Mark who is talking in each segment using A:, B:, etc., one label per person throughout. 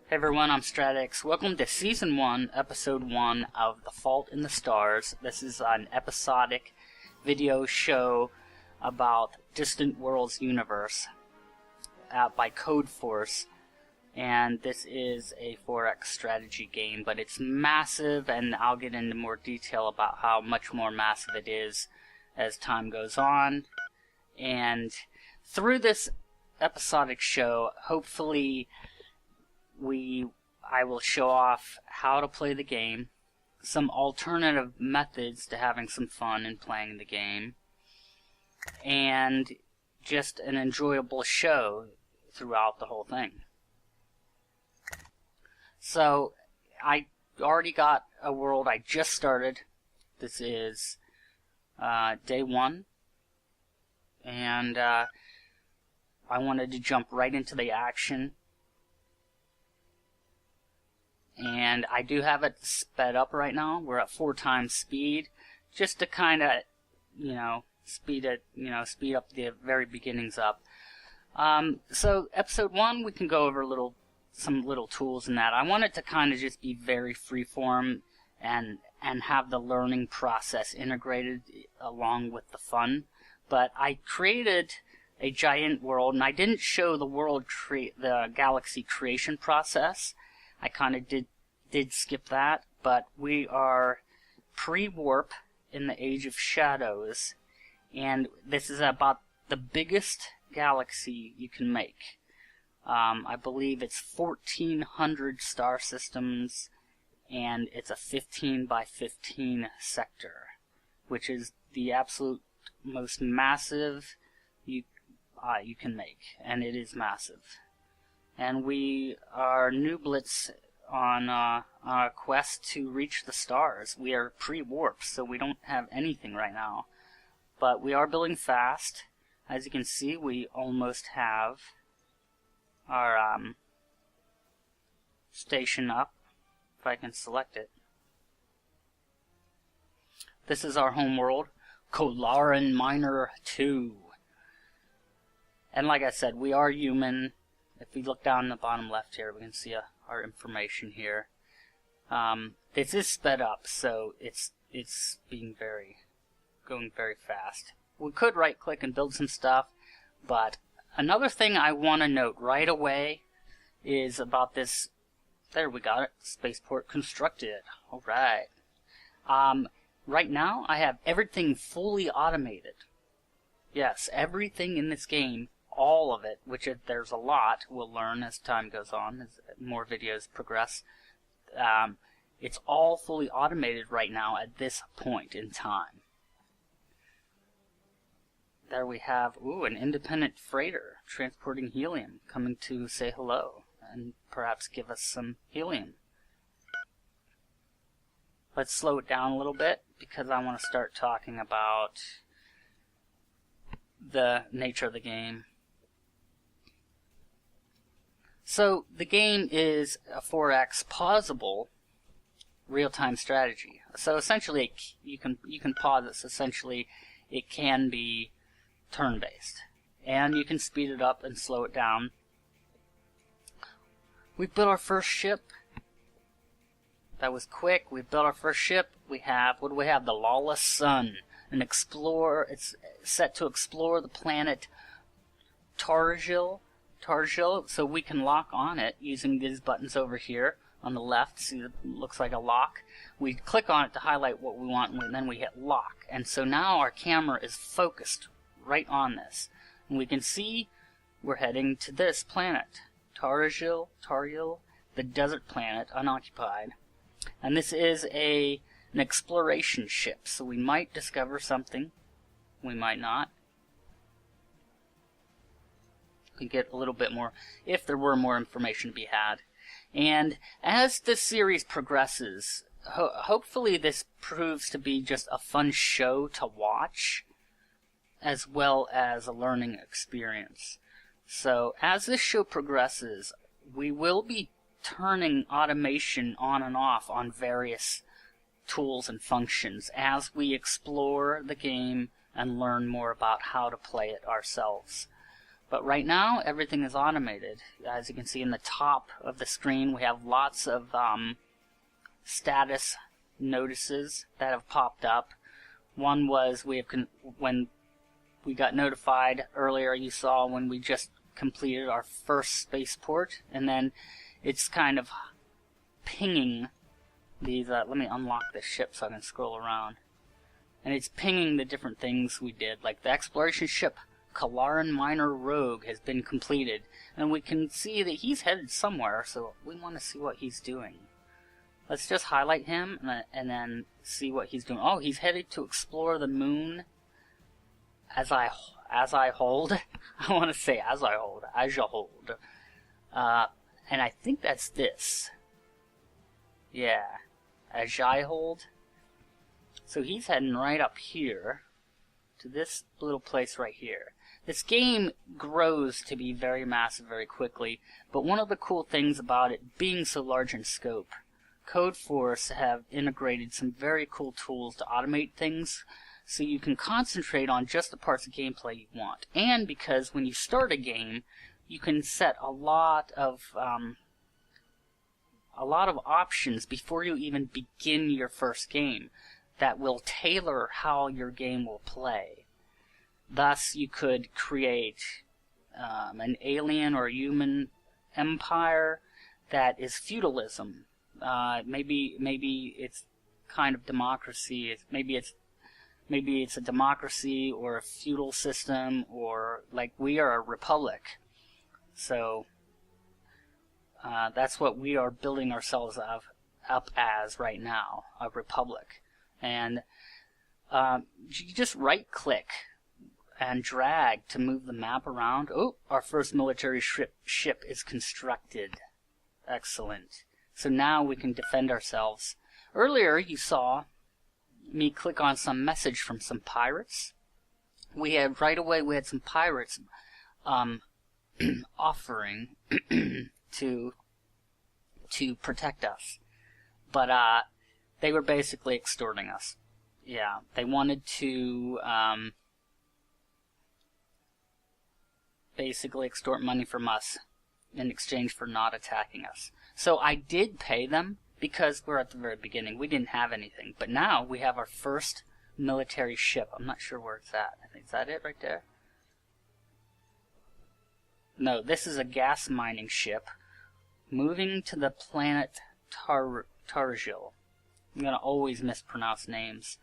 A: Hey everyone, I'm Stratix. Welcome to Season 1, Episode 1 of The Fault in the Stars. This is an episodic video show about Distant Worlds universe by Codeforce. And this is a 4X strategy game, but it's massive, and I'll get into more detail about how much more massive it is as time goes on. And through this episodic show, hopefully I will show off how to play the game, some alternative methods to having some fun in playing the game, and just an enjoyable show throughout the whole thing. So, I already got a world I just started. This is day 1, and I wanted to jump right into the action. And I do have it sped up right now. We're at 4 times speed, just to kind of, speed up the very beginnings up. So episode 1, we can go over some little tools in that. I want it to kind of just be very freeform and have the learning process integrated along with the fun. But I created a giant world, and I didn't show the galaxy creation process. I kind of did skip that, but we are pre-warp in the Age of Shadows, and this is about the biggest galaxy you can make. I believe it's 1,400 star systems, and it's a 15 by 15 sector, which is the absolute most massive you can make, and it is massive. And we are nooblets on a quest to reach the stars. We are pre-warp, so we don't have anything right now. But we are building fast. As you can see, we almost have our station up, if I can select it. This is our home world, Kolaran Minor 2. And like I said, we are human. If we look down in the bottom left here, we can see our information here. This is sped up, so it's going very fast. We could right-click and build some stuff, but another thing I want to note right away is about this. There, we got it. Spaceport constructed. All right. Right now, I have everything fully automated. Yes, everything in this game, all of it, which there's a lot, we'll learn as time goes on, as more videos progress. It's all fully automated right now at this point in time. There we have, an independent freighter transporting helium, coming to say hello, and perhaps give us some helium. Let's slow it down a little bit, because I want to start talking about the nature of the game. So, the game is a 4X pausable real-time strategy. So essentially, you can pause it. So essentially, it can be turn-based. And you can speed it up and slow it down. We built our first ship. That was quick. We built our first ship. What do we have? The Lawless Sun. It's set to explore the planet Targil, so we can lock on it using these buttons over here on the left. See, it looks like a lock. We click on it to highlight what we want, and then we hit lock. And so now our camera is focused right on this. And we can see we're heading to this planet, Targil, the desert planet, unoccupied. And this is an exploration ship, so we might discover something. We might not. We get a little bit more, if there were more information to be had. And as the series progresses, hopefully this proves to be just a fun show to watch, as well as a learning experience. So as this show progresses, we will be turning automation on and off on various tools and functions as we explore the game and learn more about how to play it ourselves. But right now, everything is automated. As you can see in the top of the screen, we have lots of status notices that have popped up. One was when we got notified earlier, you saw when we just completed our first spaceport, and then it's kind of pinging these. Let me unlock this ship so I can scroll around. And it's pinging the different things we did, like the exploration ship Kalaran Minor Rogue has been completed, and we can see that he's headed somewhere, so we want to see what he's doing. Let's just highlight him and then see what he's doing. Oh, he's headed to explore the moon as I hold. I want to say as you hold. And I think that's this. Yeah, as I hold. So he's heading right up here to this little place right here. This game grows to be very massive very quickly, but one of the cool things about it being so large in scope, Codeforce have integrated some very cool tools to automate things so you can concentrate on just the parts of gameplay you want. And because when you start a game, you can set a lot of options before you even begin your first game that will tailor how your game will play. Thus, you could create an alien or human empire that is feudalism. Maybe it's kind of democracy. Maybe it's a democracy or a feudal system, or like we are a republic. So that's what we are building ourselves up as right now, a republic. And you just right-click and drag to move the map around. Oh, our first military ship is constructed. Excellent. So now we can defend ourselves. Earlier you saw me click on some message from some pirates. Right away we had some pirates offering to protect us. But they were basically extorting us. Yeah, they wanted to basically extort money from us in exchange for not attacking us. So I did pay them because we're at the very beginning. We didn't have anything. But now we have our first military ship. I'm not sure where it's at. I think, is that it right there? No, this is a gas mining ship moving to the planet Targil. I'm going to always mispronounce names.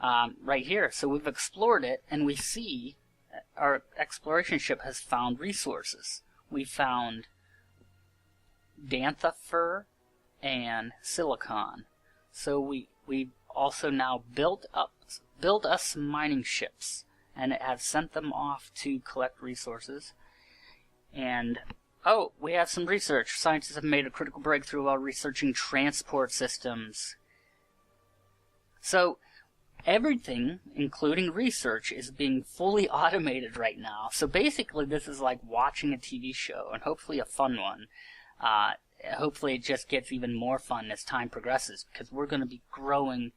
A: Right here. So we've explored it, and we see our exploration ship has found resources. We found Dantha fur and silicon. So we also now built us some mining ships, and it has sent them off to collect resources. And oh, we have some research. Scientists have made a critical breakthrough while researching transport systems. So everything, including research, is being fully automated right now. So basically this is like watching a TV show, and hopefully a fun one. Hopefully it just gets even more fun as time progresses, because we're going to be growing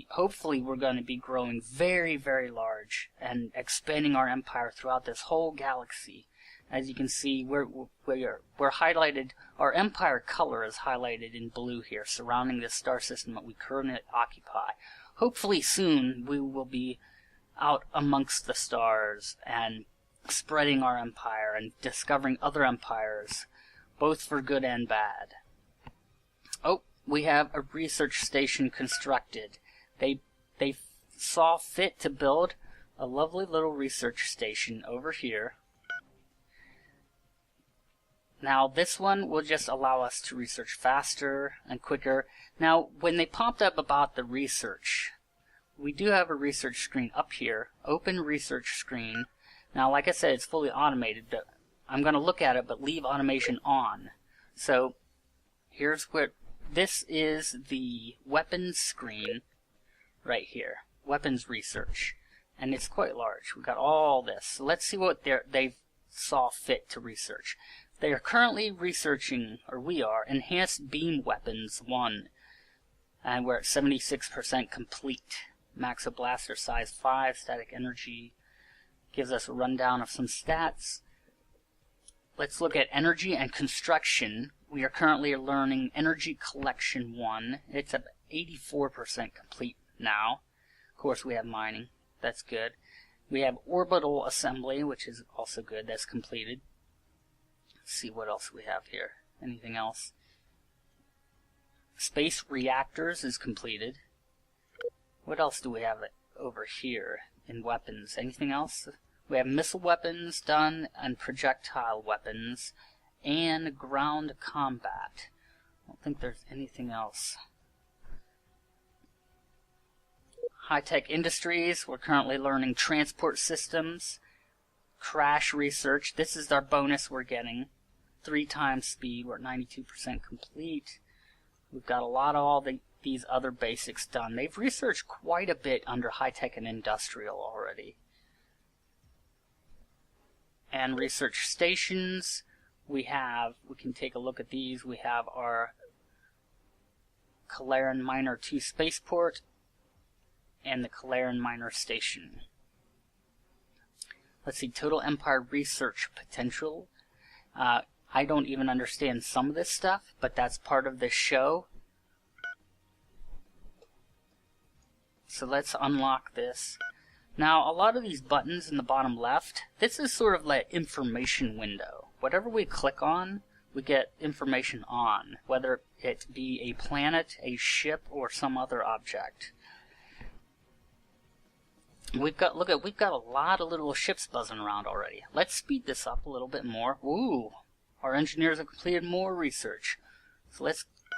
A: hopefully we're going to be growing very, very large and expanding our empire throughout this whole galaxy. As you can see, we're highlighted, our empire color is highlighted in blue here, surrounding this star system that we currently occupy. Hopefully soon we will be out amongst the stars and spreading our empire and discovering other empires, both for good and bad. Oh, we have a research station constructed. They saw fit to build a lovely little research station over here. Now this one will just allow us to research faster and quicker. Now when they popped up about the research, we do have a research screen up here, open research screen. Now like I said, it's fully automated, but I'm going to look at it but leave automation on. So here's where, this is the weapons screen right here, weapons research, and it's quite large. We've got all this. So let's see what they saw fit to research. They are currently researching, or we are, Enhanced Beam Weapons 1. And we're at 76% complete. Max of blaster size 5, static energy. Gives us a rundown of some stats. Let's look at energy and construction. We are currently learning Energy Collection 1. It's at 84% complete now. Of course, we have mining. That's good. We have orbital assembly, which is also good. That's completed. Let's see what else we have here. Anything else? Space reactors is completed. What else do we have over here in weapons? Anything else? We have missile weapons done, and projectile weapons, and ground combat. I don't think there's anything else. High-tech industries, we're currently learning transport systems, crash research. This is our bonus we're getting. 3 times speed, we're at 92% complete. We've got a lot of all these other basics done. They've researched quite a bit under high-tech and industrial already. And research stations, we can take a look at these. We have our Calaran Minor 2 spaceport and the Calaran Minor station. Let's see, total Empire research potential. I don't even understand some of this stuff, but that's part of this show. So let's unlock this. Now, a lot of these buttons in the bottom left, this is sort of like information window. Whatever we click on, we get information on, whether it be a planet, a ship, or some other object. We've got a lot of little ships buzzing around already. Let's speed this up a little bit more. Ooh, our engineers have completed more research. So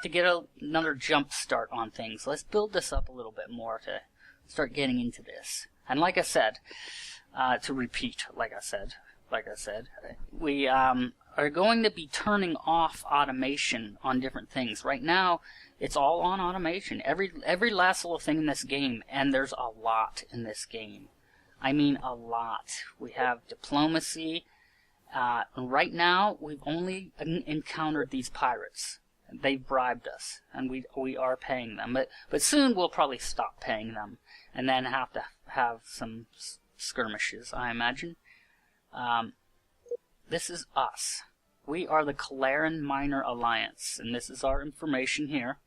A: to get another jump start on things, let's build this up a little bit more to start getting into this. And like I said, to repeat, like I said, we are going to be turning off automation on different things. Right now, it's all on automation. Every last little thing in this game, and there's a lot in this game. I mean, a lot. We have diplomacy. Right now, we've only encountered these pirates. They've bribed us, and we are paying them. But soon we'll probably stop paying them, and then have to have some skirmishes, I imagine. This is us. We are the Calaran Minor Alliance, and this is our information here.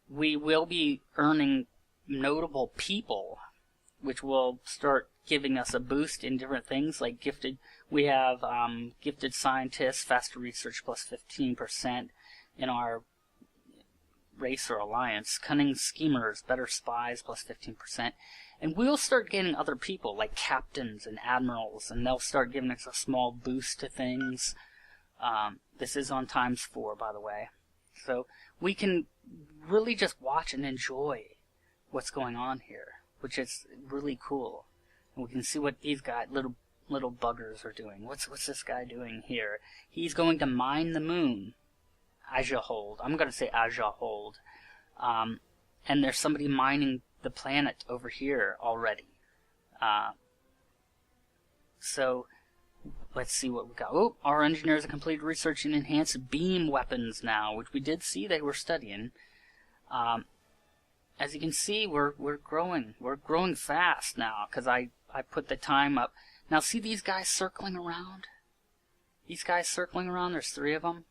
A: We will be earning notable people, which will start giving us a boost in different things, like gifted. We have gifted scientists, faster research plus 15% in our race or alliance, cunning schemers, better spies plus 15%, and we'll start getting other people like captains and admirals, and they'll start giving us a small boost to things. This is on ×4, by the way, so we can really just watch and enjoy what's going on here, which is really cool. And we can see what these guys, little buggers, are doing. What's this guy doing here? He's going to mine the moon. Ajahold. I'm going to say Ajahold. And there's somebody mining the planet over here already. So, let's see what we got. Oh, our engineers have completed research in enhanced beam weapons now, which we did see they were studying. As you can see, we're growing. We're growing fast now, because I put the time up. Now, see these guys circling around? These guys circling around, there's 3 of them.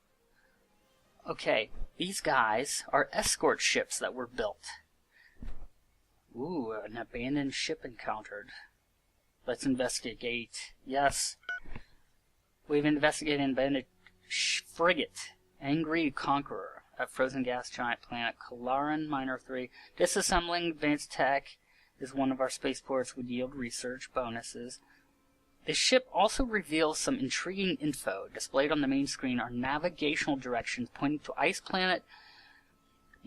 A: Okay, these guys are escort ships that were built. Ooh, an abandoned ship encountered. Let's investigate. Yes. We've investigated an abandoned frigate. Angry Conqueror. A frozen gas giant planet. Calaran Minor 3. Disassembling advanced tech is one of our spaceports. Would yield research bonuses. The ship also reveals some intriguing info. Displayed on the main screen are navigational directions pointing to ice planet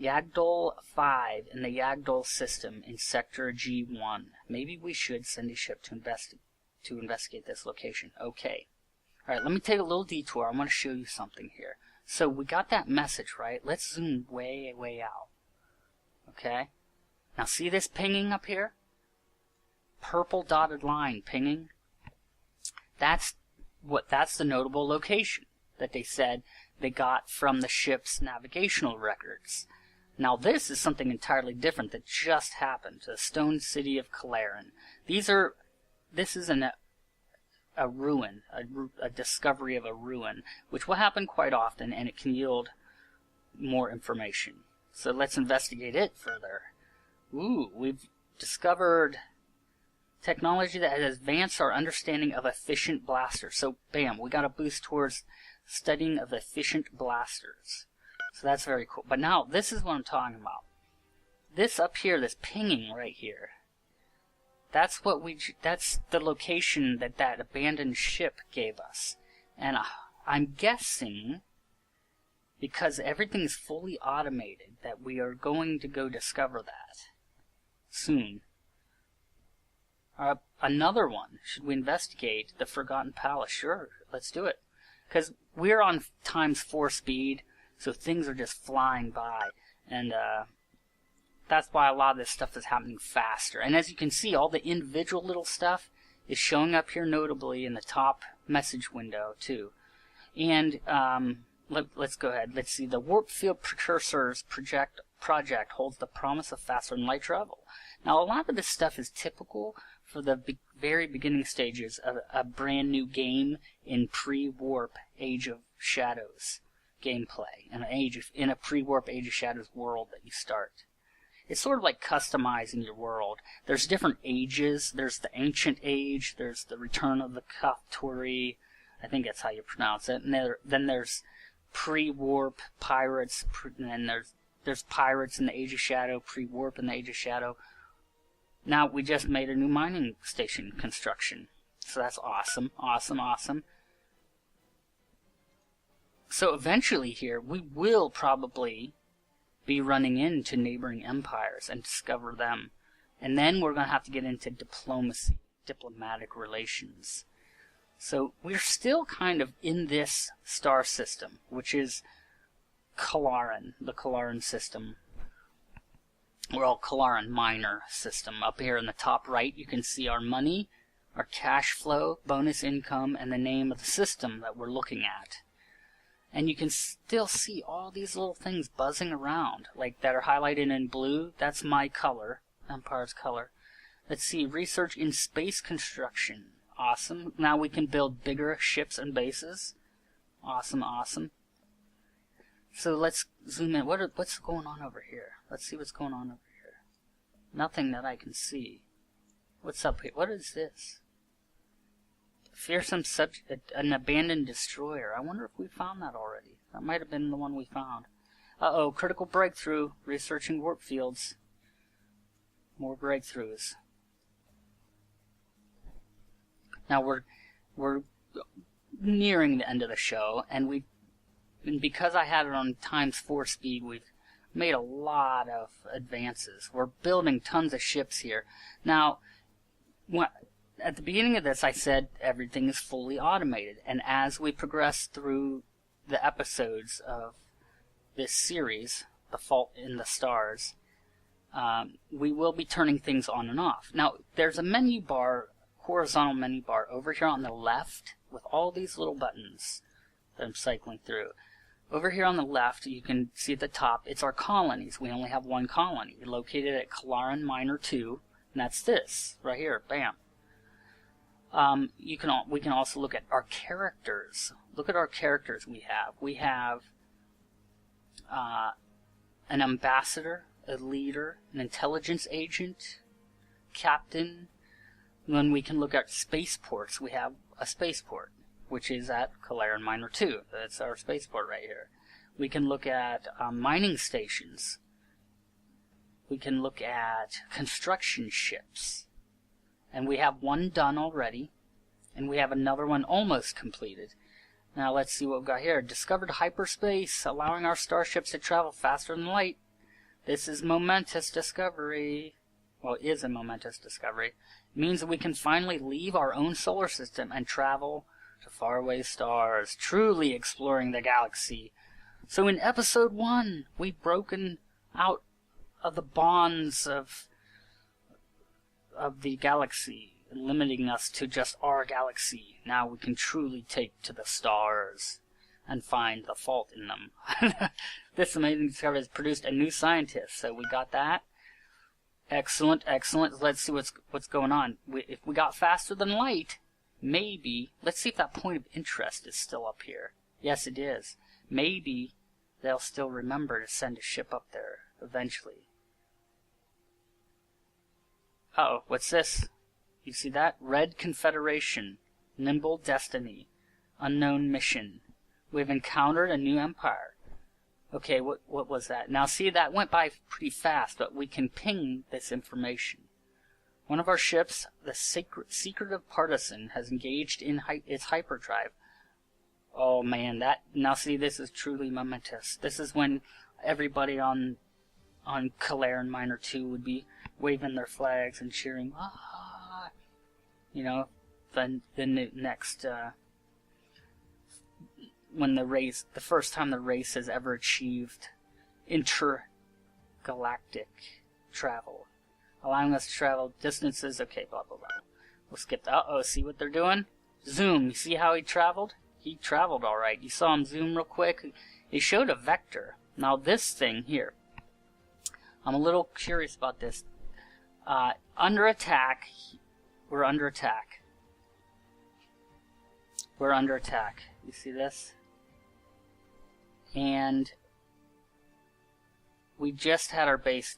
A: Yagdol 5 in the Yagdol system in Sector G1. Maybe we should send a ship to investigate this location. Okay. Alright, let me take a little detour. I want to show you something here. So we got that message, right? Let's zoom way, way out. Okay? Now see this pinging up here? Purple dotted line pinging. That's the notable location that they said they got from the ship's navigational records. Now this is something entirely different that just happened to the stone city of Calaran. This is a ruin, a discovery of a ruin, which will happen quite often, and it can yield more information. So let's investigate it further. Ooh, we've discovered technology that has advanced our understanding of efficient blasters. So bam, we got a boost towards studying of efficient blasters. So that's very cool. But now, this is what I'm talking about. This up here, this pinging right here, that's the location that abandoned ship gave us. And I'm guessing, because everything's fully automated, that we are going to go discover that soon. Another one. Should we investigate the Forgotten Palace? Sure, let's do it. Because we're on ×4 speed, so things are just flying by. And that's why a lot of this stuff is happening faster. And as you can see, all the individual little stuff is showing up here notably in the top message window, too. And let's go ahead. Let's see. The Warp Field Precursors project holds the promise of faster than light travel. Now, a lot of this stuff is typical for the very beginning stages of a brand new game in pre-warp Age of Shadows gameplay, in a pre-warp Age of Shadows world that you start. It's sort of like customizing your world. There's different ages. There's the Ancient Age. There's the Return of the Kaftori. I think that's how you pronounce it. And then there's pre-warp pirates. And then there's pirates in the Age of Shadow, pre-warp in the Age of Shadow. Now, we just made a new mining station construction. So that's awesome, awesome, awesome. So eventually here, we will probably be running into neighboring empires and discover them. And then we're going to have to get into diplomacy, diplomatic relations. So we're still kind of in this star system, which is Calaran, the Calaran system. We're all Calaran minor system. Up here in the top right, you can see our money, our cash flow, bonus income, and the name of the system that we're looking at. And you can still see all these little things buzzing around, like that are highlighted in blue. That's my color, Empire's color. Let's see, research in space construction. Awesome. Now we can build bigger ships and bases. Awesome, awesome. So let's zoom in. What's going on over here? Let's see what's going on over here. Nothing that I can see. What's up here? What is this? Fearsome an abandoned destroyer. I wonder if we found that already. That might have been the one we found. Uh-oh, critical breakthrough. Researching warp fields. More breakthroughs. Now we're nearing the end of the show, and because I had it on ×4 speed, we've made a lot of advances. We're building tons of ships here. Now, at the beginning of this, I said everything is fully automated, and as we progress through the episodes of this series, The Fault in the Stars, we will be turning things on and off. Now, there's a menu bar, horizontal menu bar, over here on the left with all these little buttons that I'm cycling through. Over here on the left, you can see at the top, it's our colonies. We only have one colony, located at Calaran Minor 2, and that's this, right here, bam. We can also look at our characters. Look at our characters we have. We have an ambassador, a leader, an intelligence agent, captain. Then we can look at spaceports. We have a spaceport, which is at Calaran Minor 2. That's our spaceport right here. We can look at mining stations. We can look at construction ships. And we have one done already. And we have another one almost completed. Now let's see what we've got here. Discovered hyperspace, allowing our starships to travel faster than light. This is momentous discovery. Well, it is a momentous discovery. It means that we can finally leave our own solar system and travel to faraway stars, truly exploring the galaxy. So in episode 1, we've broken out of the bonds of the galaxy, limiting us to just our galaxy. Now we can truly take to the stars. and find the fault in them. This amazing discovery has produced a new scientist, so we got that. Excellent, excellent. Let's see what's going on. If we got faster than light, maybe, let's see if that point of interest is still up here. Yes, it is. Maybe they'll still remember to send a ship up there eventually. Uh-oh, what's this? You see that? Red Confederation, Nimble Destiny, Unknown Mission. We've encountered a new empire. Okay, what was that? Now see, that went by pretty fast, but we can ping this information. One of our ships, the secretive partisan, has engaged in its hyperdrive. Oh man, now see, this is truly momentous. This is when everybody on Kalaran Minor 2 would be waving their flags and cheering, ah! You know, the next, when the first time the race has ever achieved intergalactic travel. Allowing us to travel distances, okay, blah, blah, blah. We'll skip that. Uh-oh, see what they're doing? Zoom, you see how he traveled? He traveled alright. You saw him zoom real quick. He showed a vector. Now this thing here, I'm a little curious about this. Under attack, we're under attack. We're under attack. You see this? And we just had our base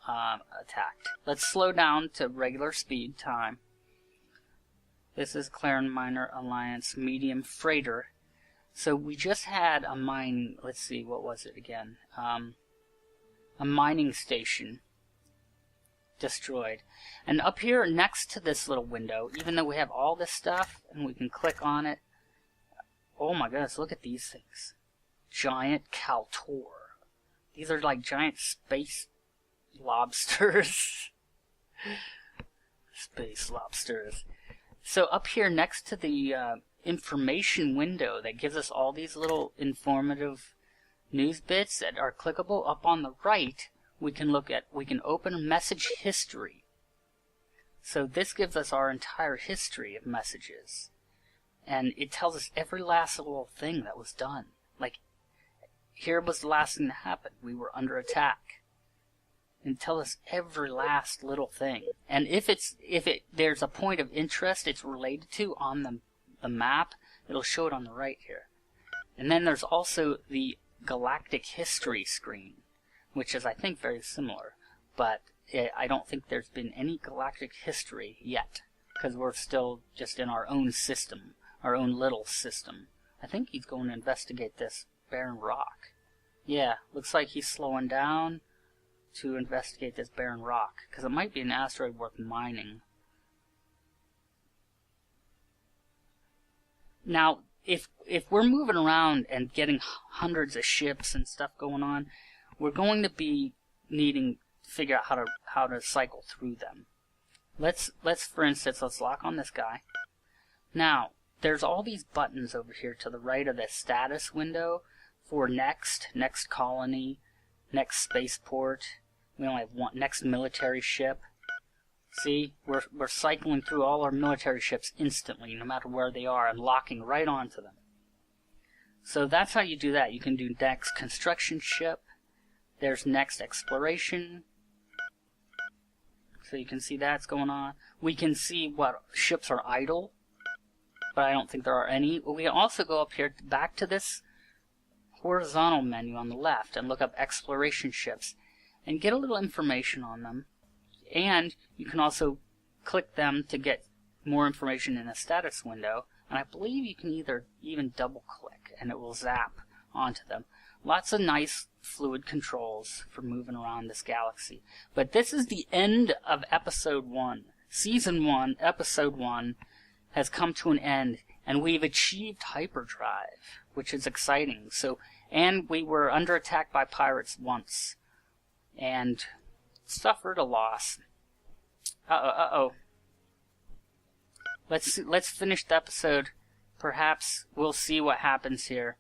A: attacked. Let's slow down to regular speed time. This is Kalaran Minor Alliance medium freighter. So we just had a mine, let's see, what was it again? A mining station destroyed. And up here next to this little window, even though we have all this stuff and we can click on it, oh my goodness, look at these things. Giant Kaltor. These are like giant space lobsters. Space lobsters. So up here next to the information window that gives us all these little informative news bits that are clickable, up on the right we can open message history. So this gives us our entire history of messages. And it tells us every last little thing that was done. Like, here was the last thing that happened. We were under attack. And tell us every last little thing. And if there's a point of interest it's related to on the map, it'll show it on the right here. And then there's also the galactic history screen, which is, I think, very similar. But I don't think there's been any galactic history yet, because we're still just in our own system, our own little system. I think he's going to investigate this barren rock. Yeah, looks like he's slowing down to investigate this barren rock, because it might be an asteroid worth mining. Now, if we're moving around and getting hundreds of ships and stuff going on, we're going to be needing to figure out how to cycle through them. Let's for instance, let's lock on this guy. Now, there's all these buttons over here to the right of the status window for next colony, next spaceport. We only have one, next military ship. See, we're cycling through all our military ships instantly, no matter where they are, and locking right onto them. So that's how you do that. You can do next construction ship. There's next exploration. So you can see that's going on. We can see what ships are idle, but I don't think there are any. We can also go up here back to this horizontal menu on the left and look up exploration ships and get a little information on them. And you can also click them to get more information in a status window. And I believe you can even double click and it will zap onto them. Lots of nice fluid controls for moving around this galaxy. But this is the end of episode 1. Season 1, episode 1 has come to an end, and we've achieved hyperdrive, which is exciting. And we were under attack by pirates once, and suffered a loss. Uh-oh. Let's finish the episode. Perhaps we'll see what happens here.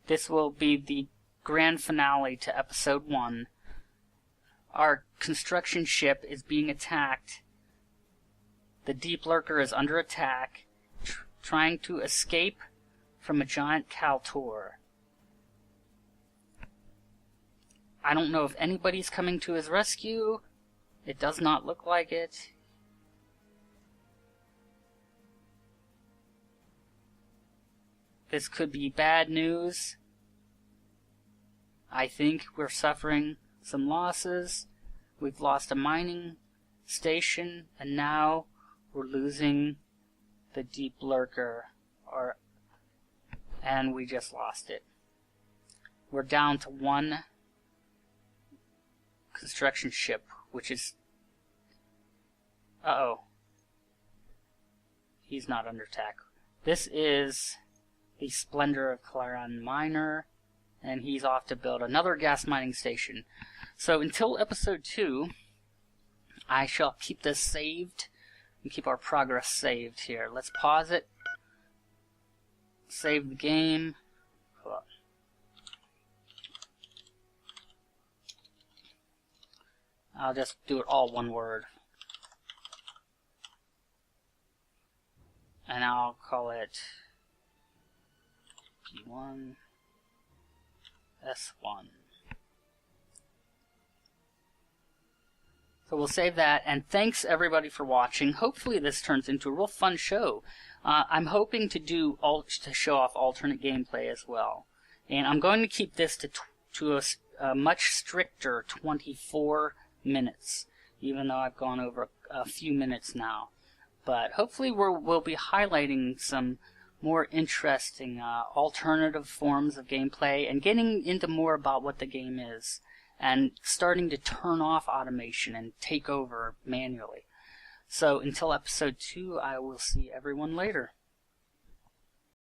A: This will be the grand finale to episode 1. Our construction ship is being attacked. The Deep Lurker is under attack, trying to escape from a giant Kaltor. I don't know if anybody's coming to his rescue. It does not look like it. This could be bad news. I think we're suffering some losses. We've lost a mining station, and now we're losing the deep lurker, and we just lost it. We're down to one construction ship, which is... Uh-oh. He's not under attack. This is the Splendor of Clarion Miner, and he's off to build another gas mining station. So until episode 2, I shall keep this saved and keep our progress saved here. Let's pause it. Save the game. Hold on. I'll just do it all one word. And I'll call it E01S01. So we'll save that, and thanks everybody for watching. Hopefully this turns into a real fun show. I'm hoping to show off alternate gameplay as well. And I'm going to keep this to a much stricter 24 minutes, even though I've gone over a few minutes now. But hopefully we'll be highlighting some more interesting alternative forms of gameplay and getting into more about what the game is and starting to turn off automation and take over manually. So until episode 2, I will see everyone later.